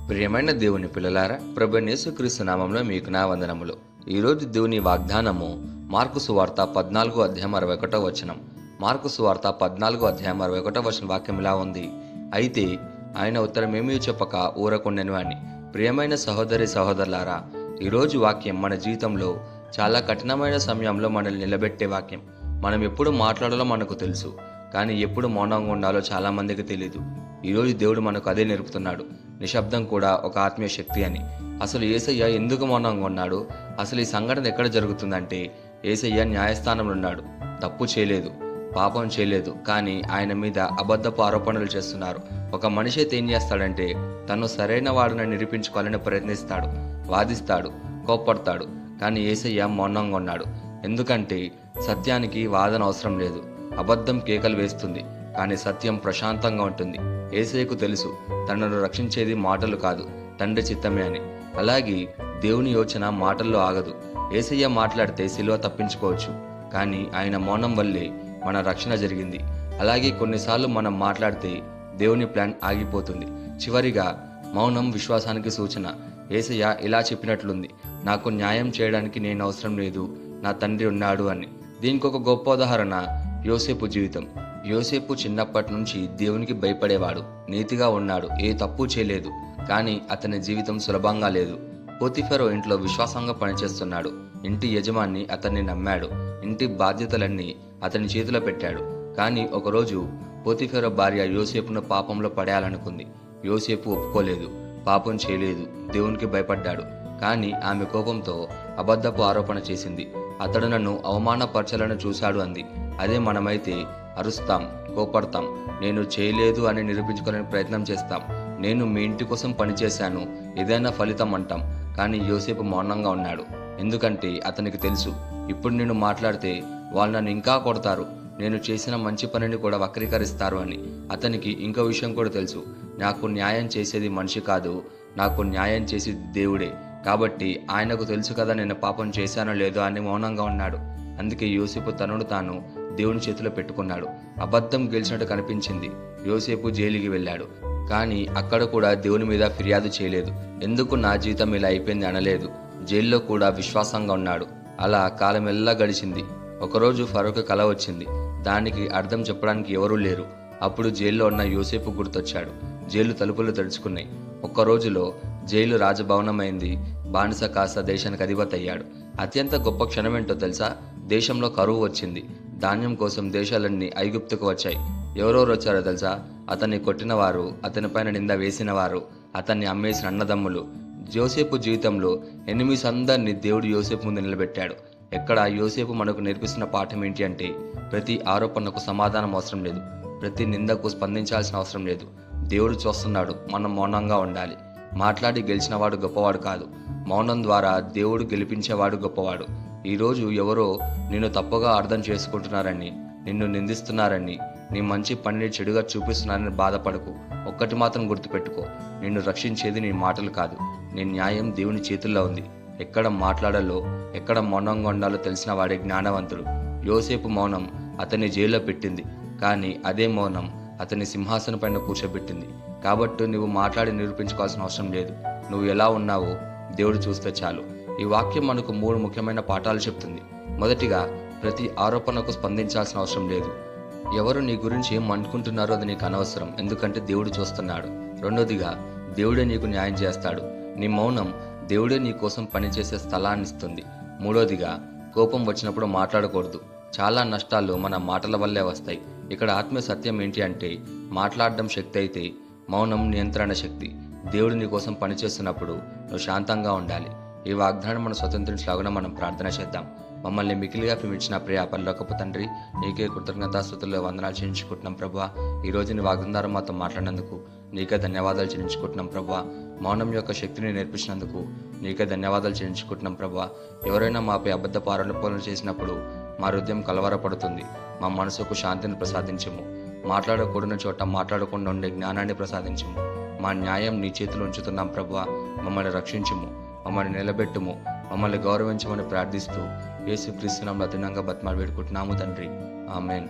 ప్రియమైన దేవుని పిల్లలారా, ప్రభువైన యేసుక్రీస్తు నామంలో మీకు నా వందనములు. ఈరోజు దేవుని వాగ్దానము మార్కు సువార్త 14:61. మార్కు సువార్త 14:61 వాక్యం ఇలా ఉంది. అయితే ఆయన ఉత్తరమేమీ చెప్పక ఊరకుండెను అని. ప్రియమైన సహోదరి సహోదరులారా, ఈరోజు వాక్యం మన జీవితంలో చాలా కఠినమైన సమయంలో మనల్ని నిలబెట్టే వాక్యం. మనం ఎప్పుడు మాట్లాడాలో మనకు తెలుసు, కానీ ఎప్పుడు మౌనంగా ఉండాలో చాలామందికి తెలియదు. ఈరోజు దేవుడు మనకు అదే నేర్పుతున్నాడు. నిశ్శబ్దం కూడా ఒక ఆత్మీయ శక్తి అని. అసలు యేసయ్య ఎందుకు మౌనంగా ఉన్నాడు? అసలు ఈ సంఘటన ఎక్కడ జరుగుతుందంటే, యేసయ్య న్యాయస్థానంలో ఉన్నాడు. తప్పు చేయలేదు, పాపం చేయలేదు, కానీ ఆయన మీద అబద్ధపు ఆరోపణలు చేస్తున్నారు. ఒక మనిషి అయితే ఏం చేస్తాడంటే, తను సరైన వాడిని నిరూపించుకోవాలని ప్రయత్నిస్తాడు, వాదిస్తాడు, కోప్పడతాడు. కానీ యేసయ్య మౌనంగా ఉన్నాడు. ఎందుకంటే సత్యానికి వాదన అవసరం లేదు. అబద్ధం కేకలు వేస్తుంది, కానీ సత్యం ప్రశాంతంగా ఉంటుంది. యేసయ్యకు తెలుసు, తనను రక్షించేది మాటలు కాదు, తండ్రి చిత్తమే అని. అలాగే దేవుని యోచన మాటల్లో ఆగదు. యేసయ్య మాట్లాడితే సిలువ తప్పించుకోవచ్చు, కానీ ఆయన మౌనం వల్లే మన రక్షణ జరిగింది. అలాగే కొన్నిసార్లు మనం మాట్లాడితే దేవుని ప్లాన్ ఆగిపోతుంది. చివరిగా మౌనం విశ్వాసానికి సూచన. యేసయ్య ఇలా చెప్పినట్లుంది, నాకు న్యాయం చేయడానికి నేను అవసరం లేదు, నా తండ్రి ఉన్నాడు అని. దీనికి ఒక గొప్ప ఉదాహరణ యోసేపు జీవితం. యోసేపు చిన్నప్పటి నుంచి దేవునికి భయపడేవాడు, నీతిగా ఉన్నాడు, ఏ తప్పు చేయలేదు. కానీ అతని జీవితం సులభంగా లేదు. పోతిఫెరో ఇంట్లో విశ్వాసంగా పనిచేస్తున్నాడు. ఇంటి యజమాని అతన్ని నమ్మాడు. ఇంటి బాధ్యతలన్నీ అతని చేతిలో పెట్టాడు. కానీ ఒకరోజు పోతిఫెరో భార్య యోసేపును పాపంలో పడేయాలనుకుంది. యోసేపు ఒప్పుకోలేదు, పాపం చేయలేదు, దేవునికి భయపడ్డాడు. కానీ ఆమె కోపంతో అబద్ధపు ఆరోపణ చేసింది. అతడు నన్ను అవమానపరచాలని చూశాడు అంది. అదే మనమైతే అరుస్తాం, కోపడతాం, నేను చేయలేదు అని నిరూపించుకోవాలని ప్రయత్నం చేస్తాం. నేను మీ ఇంటి కోసం పనిచేశాను, ఏదైనా ఫలితం అంటాం. కానీ యోసేపు మౌనంగా ఉన్నాడు. ఎందుకంటే అతనికి తెలుసు, ఇప్పుడు నేను మాట్లాడితే వాళ్ళు నన్ను ఇంకా కొడతారు, నేను చేసిన మంచి పనిని కూడా వక్రీకరిస్తారు అని. అతనికి ఇంకో విషయం కూడా తెలుసు, నాకు న్యాయం చేసేది మనిషి కాదు, నాకు న్యాయం చేసేది దేవుడే. కాబట్టి ఆయనకు తెలుసు కదా నేను పాపం చేశానో లేదో అని మౌనంగా ఉన్నాడు. అందుకే యోసేపు తనను తాను దేవుని చేతిలో పెట్టుకున్నాడు. అబద్ధం గెలిచినట్టు కనిపించింది. యోసేపు జైలుకి వెళ్ళాడు, కానీ అక్కడ కూడా దేవుని మీద ఫిర్యాదు చేయలేదు. ఎందుకు నా జీవితం ఇలా అయిపోయింది అనలేదు. జైల్లో కూడా విశ్వాసంగా ఉన్నాడు. అలా కాలమెల్లా గడిచింది. ఒకరోజు ఫరోకు కల వచ్చింది. దానికి అర్థం చెప్పడానికి ఎవరూ లేరు. అప్పుడు జైల్లో ఉన్న యోసేపు గుర్తొచ్చాడు. జైలు తలుపులు తెరుచుకున్నాయి. ఒక్క రోజులో జైలు రాజభవనమైంది. బానిస కాస్త దేశానికి అధిపతి అయ్యాడు. అత్యంత గొప్ప క్షణమేంటో తెలుసా? దేశంలో కరువు వచ్చింది. ధాన్యం కోసం దేశాలన్నీ ఐగుప్తుకు వచ్చాయి. ఎవరెవరు వచ్చారో తెలుసా? అతన్ని కొట్టినవారు, అతనిపైన నింద వేసినవారు, అతన్ని అమ్మేసిన అన్నదమ్ములు. యోసేపు జీవితంలో ఎనిమిస్ అందరినీ దేవుడు యోసేపు ముందు నిలబెట్టాడు. ఎక్కడ యోసేపు మనకు నేర్పిస్తున్న పాఠం ఏంటి అంటే, ప్రతి ఆరోపణకు సమాధానం అవసరం లేదు, ప్రతి నిందకు స్పందించాల్సిన అవసరం లేదు. దేవుడు చూస్తున్నాడు, మనం మౌనంగా ఉండాలి. మాట్లాడి గెలిచినవాడు గొప్పవాడు కాదు, మౌనం ద్వారా దేవుడు గెలిపించేవాడు గొప్పవాడు. ఈరోజు ఎవరో నిన్ను తప్పుగా అర్థం చేసుకుంటున్నారని, నిన్ను నిందిస్తున్నారని, నీ మంచి పనిని చెడుగా చూపిస్తున్నారని బాధపడకు. ఒక్కటి మాత్రం గుర్తుపెట్టుకో, నిన్ను రక్షించేది నీ మాటలు కాదు, నీ న్యాయం దేవుని చేతుల్లో ఉంది. ఎక్కడ మాట్లాడాలో, ఎక్కడ మౌనంగా ఉండాలో తెలిసిన వాడే జ్ఞానవంతుడు. యోసేపు మౌనం అతన్ని జైల్లో పెట్టింది, కానీ అదే మౌనం అతన్ని సింహాసనం పైన కూర్చోబెట్టింది. కాబట్టి నువ్వు మాట్లాడి నిరూపించుకోవాల్సిన అవసరం లేదు. నువ్వు ఎలా ఉన్నావో దేవుడు చూస్తే చాలు. ఈ వాక్యం మనకు 3 ముఖ్యమైన పాఠాలు చెప్తుంది. మొదటిగా, ప్రతి ఆరోపణకు స్పందించాల్సిన అవసరం లేదు. ఎవరు నీ గురించి ఏం అనుకుంటున్నారో అది నీకు అనవసరం, ఎందుకంటే దేవుడు చూస్తున్నాడు. రెండోదిగా, దేవుడే నీకు న్యాయం చేస్తాడు. నీ మౌనం దేవుడే నీ కోసం పనిచేసే స్థలాన్ని ఇస్తుంది. మూడోదిగా, కోపం వచ్చినప్పుడు మాట్లాడకూడదు. చాలా నష్టాలు మన మాటల వల్లే వస్తాయి. ఇక్కడ ఆత్మీయ సత్యం ఏంటి అంటే, మాట్లాడడం శక్తి అయితే మౌనం నియంత్రణ శక్తి. దేవుడు నీ కోసం పనిచేస్తున్నప్పుడు నువ్వు శాంతంగా ఉండాలి. ఈ వాగ్దానం మనం స్వతంత్రించలాగా మనం ప్రార్థన చేద్దాం. మమ్మల్ని మికిలిగా ఇచ్చిన ప్రియ పరలోకపు తండ్రి, నీకే కృతజ్ఞతాస్తుతుల్లో వందనాలు చెల్లించుకుంటున్నాం ప్రభువా. ఈరోజు నీ వాగ్దానం మాతో మాట్లాడినందుకు నీకే ధన్యవాదాలు చెల్లించుకుంటున్నాం ప్రభువా. మౌనం యొక్క శక్తిని నేర్పించినందుకు నీకే ధన్యవాదాలు చెల్లించుకుంటున్నాం ప్రభువా. ఎవరైనా మాపై అబద్ధపు ఆరోపణలు చేసినప్పుడు మా హృదయం కలవరపడుతుంది. మా మనసుకు శాంతిని ప్రసాదించము. మాట్లాడకూడని చోట మాట్లాడకుండా ఉండే జ్ఞానాన్ని ప్రసాదించము. మా న్యాయం నీ చేతిలో ఉంచుతున్నాం ప్రభువా. మమ్మల్ని రక్షించుము, మమ్మల్ని నిలబెట్టుము, మమ్మల్ని గౌరవించమని ప్రార్థిస్తూ యేసుక్రీస్తు నామములో అతినంగా బతిమాలు వేడుకుంటున్నాము తండ్రి. ఆమేన్.